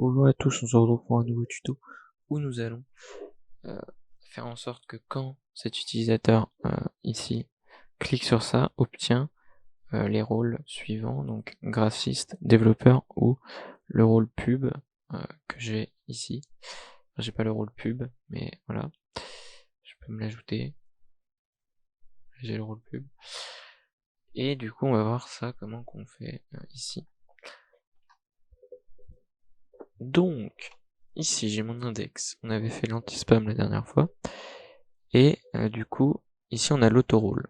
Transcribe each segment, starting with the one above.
Bonjour à tous, on se retrouve pour un nouveau tuto où nous allons faire en sorte que quand cet utilisateur ici clique sur ça, obtient les rôles suivants, donc graphiste, développeur ou le rôle pub que j'ai ici. Enfin, j'ai pas le rôle pub, mais voilà, je peux me l'ajouter. J'ai le rôle pub. Et du coup, on va voir ça, comment qu'on fait ici. Donc, ici j'ai mon index. On avait fait l'anti-spam la dernière fois. Et du coup, ici on a l'autorôle.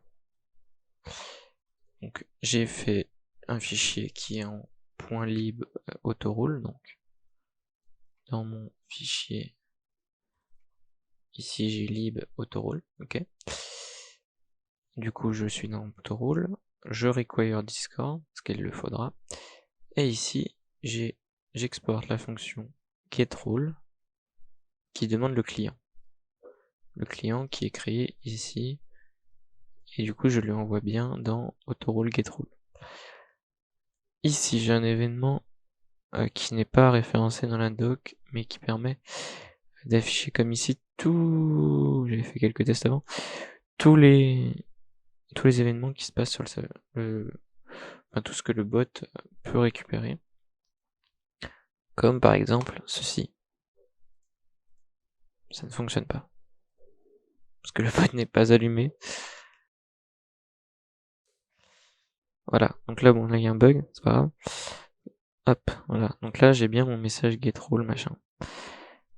Donc j'ai fait un fichier qui est en .lib autorôle. Donc dans mon fichier, ici j'ai lib autorôle. Ok. Du coup je suis dans autorôle. Je require Discord, parce qu'il le faudra. Et ici j'exporte la fonction getRole qui demande le client. Le client qui est créé ici. Et du coup je lui envoie bien dans autorôle getRole. Ici j'ai un événement qui n'est pas référencé dans la doc, mais qui permet d'afficher comme ici j'avais fait quelques tests avant, tous les événements qui se passent sur enfin, tout ce que le bot peut récupérer. Comme par exemple ceci. Ça ne fonctionne pas. Parce que le bot n'est pas allumé. Voilà, donc là bon, là il y a un bug, c'est pas grave. Hop, voilà, donc là j'ai bien mon message getRole machin.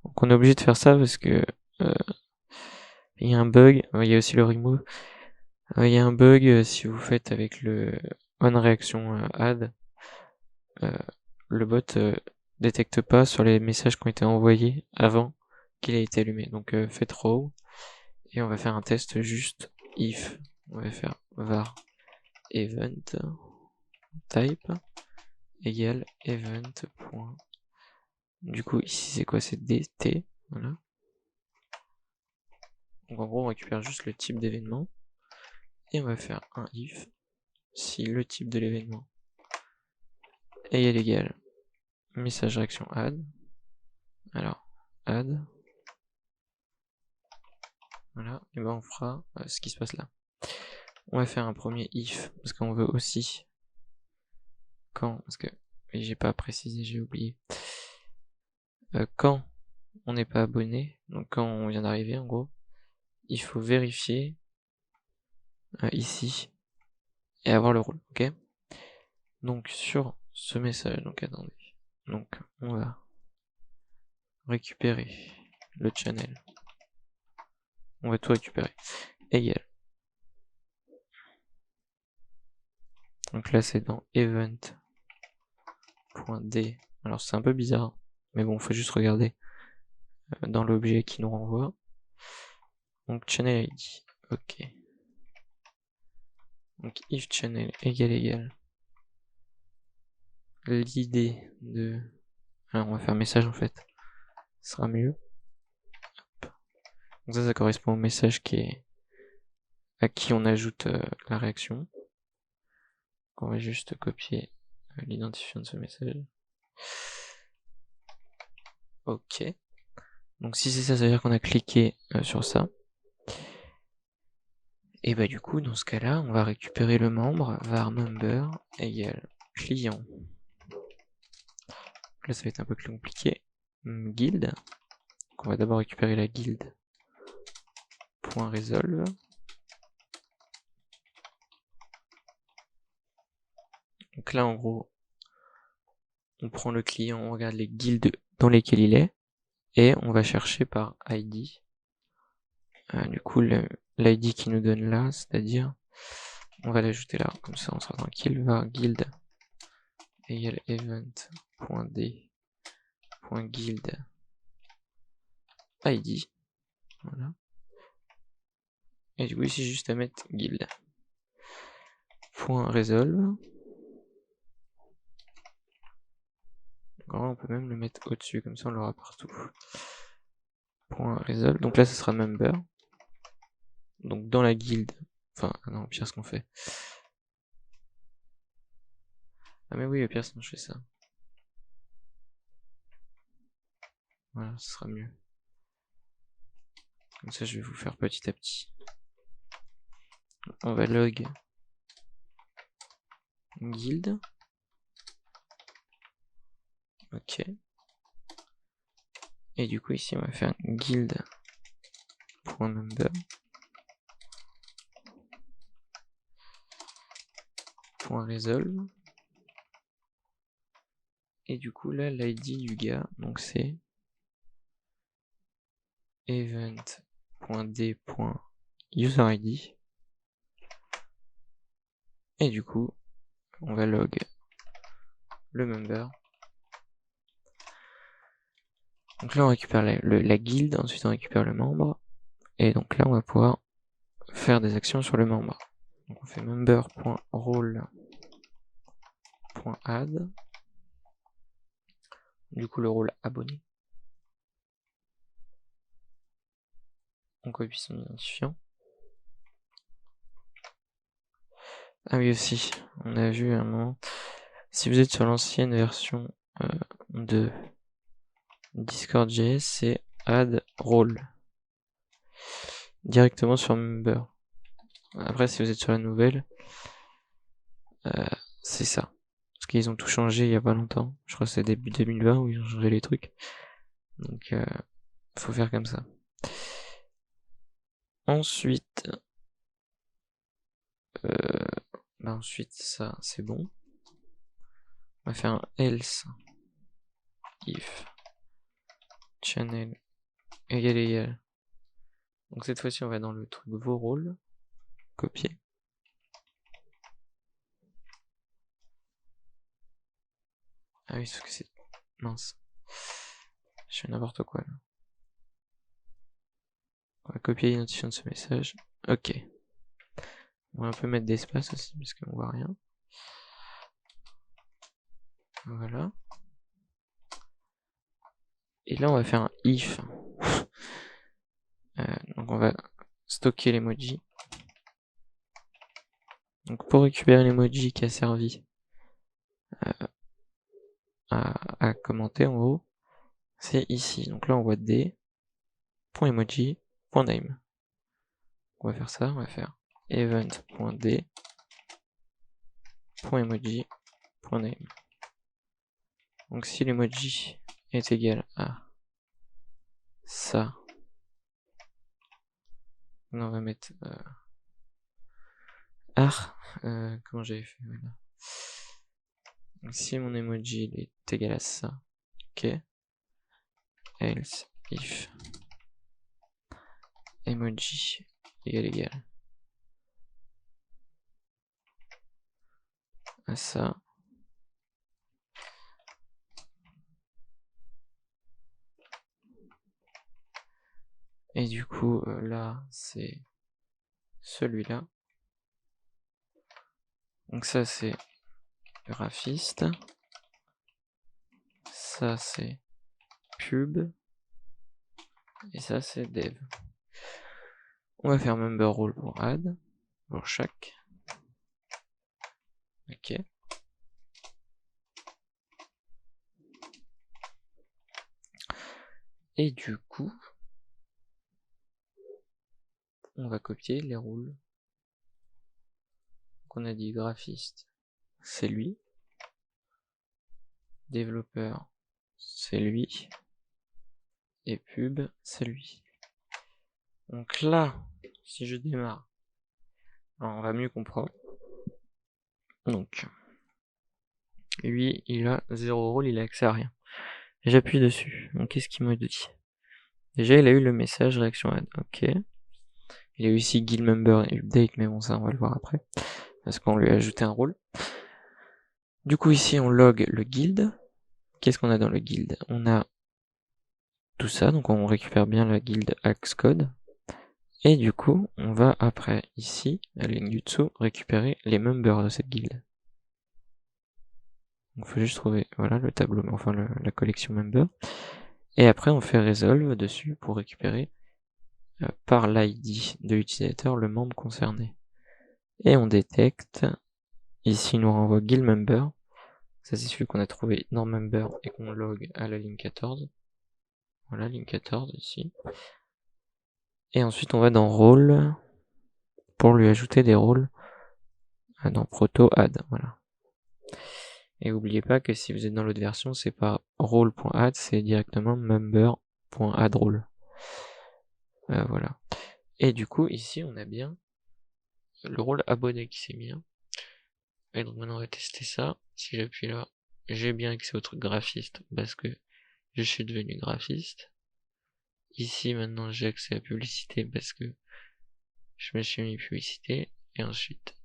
Donc on est obligé de faire ça parce que il y a un bug, il y a aussi le remove. Il y a un bug si vous faites avec le onReaction_add, le bot détecte pas sur les messages qui ont été envoyés avant qu'il ait été allumé. Donc faites row et on va faire un test juste if. On va faire var event type égale event. Du coup ici c'est quoi? C'est dt. Voilà. Donc en gros on récupère juste le type d'événement et on va faire un if si le type de l'événement est égal message réaction add. Alors add, voilà, et ben on fera ce qui se passe là. On va faire un premier if parce qu'on veut aussi quand, parce que j'ai pas précisé, j'ai oublié, quand on n'est pas abonné, donc quand on vient d'arriver en gros, il faut vérifier ici et avoir le rôle, ok. Donc sur ce message, donc attendez, donc on va récupérer le channel, on va tout récupérer, égal. Donc là c'est dans event.d. Alors c'est un peu bizarre, mais bon, faut juste regarder dans l'objet qui nous renvoie. Donc channel ID, ok. Donc if channel égale l'idée de... Alors on va faire message en fait, ce sera mieux. Hop. Donc ça correspond au message à qui on ajoute la réaction. Donc on va juste copier l'identifiant de ce message. Ok. Donc si c'est ça, ça veut dire qu'on a cliqué sur ça. Et bah du coup, dans ce cas-là, on va récupérer le membre var member égale client. Là, ça va être un peu plus compliqué. Guild. Donc on va d'abord récupérer la guild. .resolve. Donc là, en gros, on prend le client, on regarde les guildes dans lesquelles il est, et on va chercher par ID. Du coup, l'ID qui nous donne là, c'est-à-dire, on va l'ajouter là, comme ça on sera tranquille. Var guild égale event.d.guild ID. Voilà. Et du coup, ici, juste à mettre guild. .resolve. On peut même le mettre au-dessus, comme ça on l'aura partout. .resolve. Donc là, ce sera member. Donc dans la guilde. Enfin, non, au pire, ce qu'on fait. Ah, mais oui, au pire, sinon je fais ça. Voilà, ce sera mieux. Comme ça, je vais vous faire petit à petit. On va log guild. Ok. Et du coup, ici, on va faire guild.member. .resolve. Et du coup, là, l'id du gars, donc c'est event.d.userid. Et du coup, on va log le member. Donc là, on récupère la guilde, ensuite on récupère le membre. Et donc là, on va pouvoir faire des actions sur le membre. Donc on fait member.role.add. Du coup, le rôle abonné. On copie son identifiant. Ah oui, aussi, on a vu à un moment, si vous êtes sur l'ancienne version de Discord.js, c'est add role directement sur member. Après, si vous êtes sur la nouvelle, c'est ça. Parce qu'ils ont tout changé il y a pas longtemps. Je crois que c'est début 2020 où ils ont changé les trucs. Donc, faut faire comme ça. Ensuite, ensuite ça, c'est bon. On va faire un else if channel égal. Donc cette fois-ci, on va dans le truc vos rôles, copier. Ah oui, sauf que c'est mince. Je fais n'importe quoi là. On va copier l'identifiant de ce message. Ok. On va un peu mettre d'espace aussi parce qu'on voit rien. Voilà. Et là, on va faire un if. Donc on va stocker l'emoji. Donc pour récupérer l'emoji qui a servi à commenter en gros, c'est ici. Donc là on voit d.emoji.name. On va faire ça, on va faire event.d.emoji.name. Donc si l'emoji est égal à ça, on va mettre comment j'avais fait, voilà. Donc si mon emoji est égal à ça, ok, else if emoji égal à ça, et du coup là c'est celui-là. Donc ça c'est graphiste, ça c'est pub, et ça c'est dev. On va faire member role pour add, pour chaque. Ok. Et du coup, on va copier les rôles. Donc on a dit graphiste, c'est lui. Développeur, c'est lui. Et pub, c'est lui. Donc là, si je démarre, alors on va mieux comprendre. Donc, lui, il a 0 rôle, il a accès à rien. J'appuie dessus. Donc qu'est-ce qu'il me dit? Déjà, il a eu le message réaction add. Ok. Il a eu ici guild member et update, mais bon, ça, on va le voir après. Parce qu'on lui a ajouté un rôle. Du coup, ici, on log le guild. Qu'est-ce qu'on a dans le guild? On a tout ça, donc on récupère bien la guild Axcode. Et du coup, on va après, ici, à la ligne du dessous, récupérer les members de cette guilde. Donc il faut juste trouver, voilà, le tableau, enfin la collection member. Et après, on fait resolve dessus pour récupérer par l'ID de l'utilisateur le membre concerné. Et on détecte, ici il nous renvoie guild member. Ça c'est celui qu'on a trouvé dans member et qu'on log à la ligne 14. Voilà, ligne 14 ici. Et ensuite, on va dans rôle pour lui ajouter des rôles dans proto add. Voilà. Et n'oubliez pas que si vous êtes dans l'autre version, c'est pas role.add, c'est directement member.addRole. Voilà. Et du coup, ici, on a bien le rôle abonné qui s'est mis. Et donc maintenant, on va tester ça. Si j'appuie là, j'ai bien accès au truc graphiste parce que je suis devenu graphiste. Ici, maintenant, j'ai accès à publicité parce que je me suis mis publicité. Et ensuite,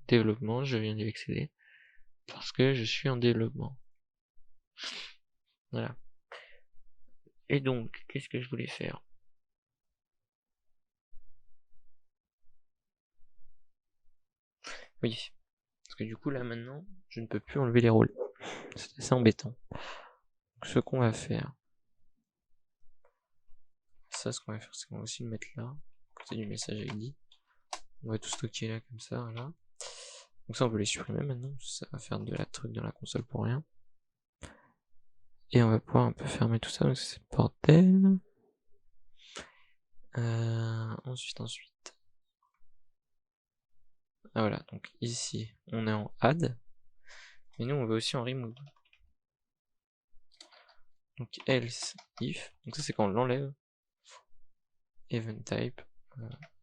développement, je viens d'y accéder parce que je suis en développement. Voilà. Et donc, qu'est-ce que je voulais faire? Oui. Parce que du coup, là, maintenant, je ne peux plus enlever les rôles. C'est assez embêtant. Donc, ce qu'on va faire, ça, ce qu'on va faire, c'est qu'on va aussi le mettre là, à côté du message ID. On va tout stocker là, comme ça, voilà. Donc ça, on peut les supprimer maintenant, ça va faire de la truc dans la console pour rien. Et on va pouvoir un peu fermer tout ça, donc c'est le bordel. Ensuite. Ah voilà, donc ici, on est en add. Mais nous, on veut aussi en remove. Donc else if, donc ça c'est quand on l'enlève. Event type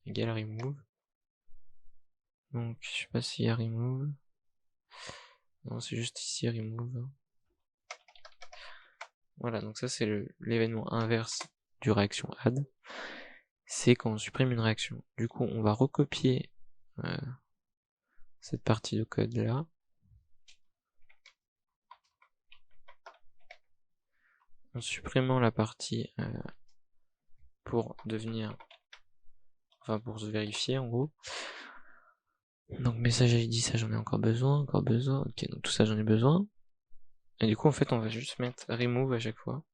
égale remove. Donc je sais pas s'il y a remove. Non, c'est juste ici remove. Voilà, donc ça c'est l'événement inverse du réaction add. C'est quand on supprime une réaction. Du coup, on va recopier cette partie de code là. En supprimant la partie pour devenir, enfin pour se vérifier en gros. Donc message ID, ça j'en ai encore besoin. Ok, donc tout ça j'en ai besoin. Et du coup en fait on va juste mettre remove à chaque fois.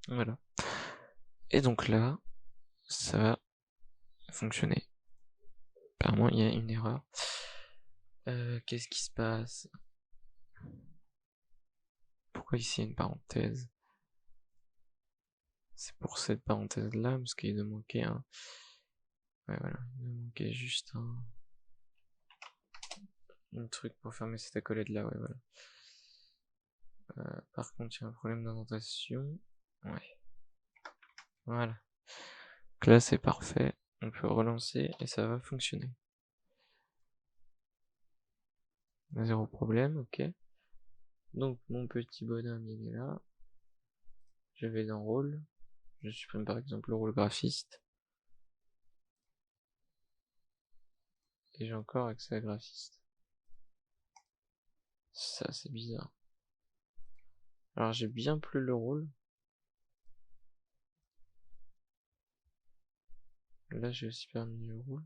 Voilà. Et donc là, ça va fonctionner. Apparemment il y a une erreur. Qu'est-ce qui se passe? Pourquoi ici il y a une parenthèse? C'est pour cette parenthèse là, parce qu'il nous manquait un... Ouais voilà, il nous manquait juste un truc pour fermer cette accolade là, ouais voilà. Par contre, il y a un problème d'indentation. Ouais. Voilà. Donc là, c'est parfait. On peut relancer et ça va fonctionner. Zéro problème, ok. Donc, mon petit bonhomme, il est là. Je vais dans rôle. Je supprime par exemple le rôle graphiste. Et j'ai encore accès à graphiste. Ça, c'est bizarre. Alors, j'ai bien plus le rôle. Là, j'ai aussi permis le rôle.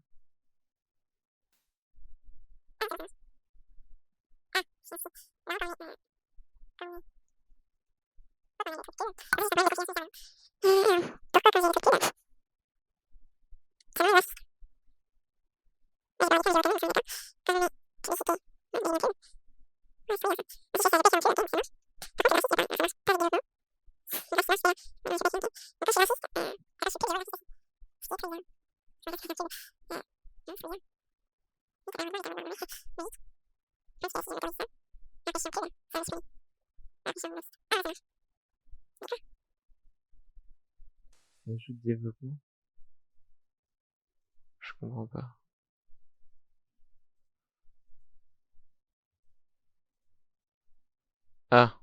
Ajoute développement. Je comprends pas. Ah,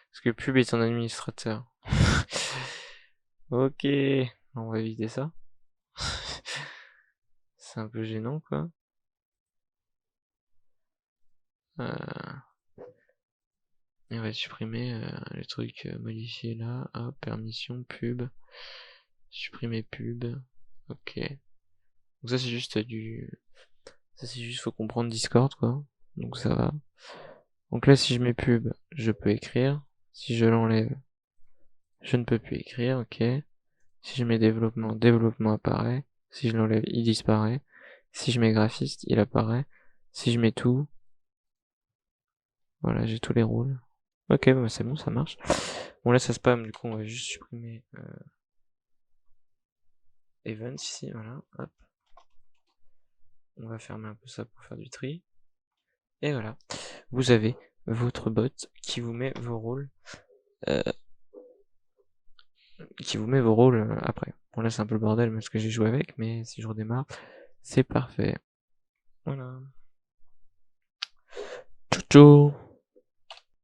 parce que pub est un administrateur. Ok, on va éviter ça. C'est un peu gênant, quoi. Et on va supprimer les trucs modifiés là. Hop, permission, pub. Supprimer pub. Ok. Donc ça c'est juste Ça c'est juste faut comprendre Discord quoi. Donc ça va. Donc là si je mets pub, je peux écrire. Si je l'enlève, je ne peux plus écrire, ok. Si je mets développement, développement apparaît. Si je l'enlève, il disparaît. Si je mets graphiste, il apparaît. Si je mets tout, Voilà, j'ai tous les rôles. Ok, bah c'est bon, ça marche. Bon, là, ça spam, du coup, on va juste supprimer events ici, voilà, hop. On va fermer un peu ça pour faire du tri. Et voilà, vous avez votre bot qui vous met vos rôles après. Bon, là, c'est un peu le bordel parce que j'ai joué avec, mais si je redémarre, c'est parfait. Voilà. Ciao, ciao.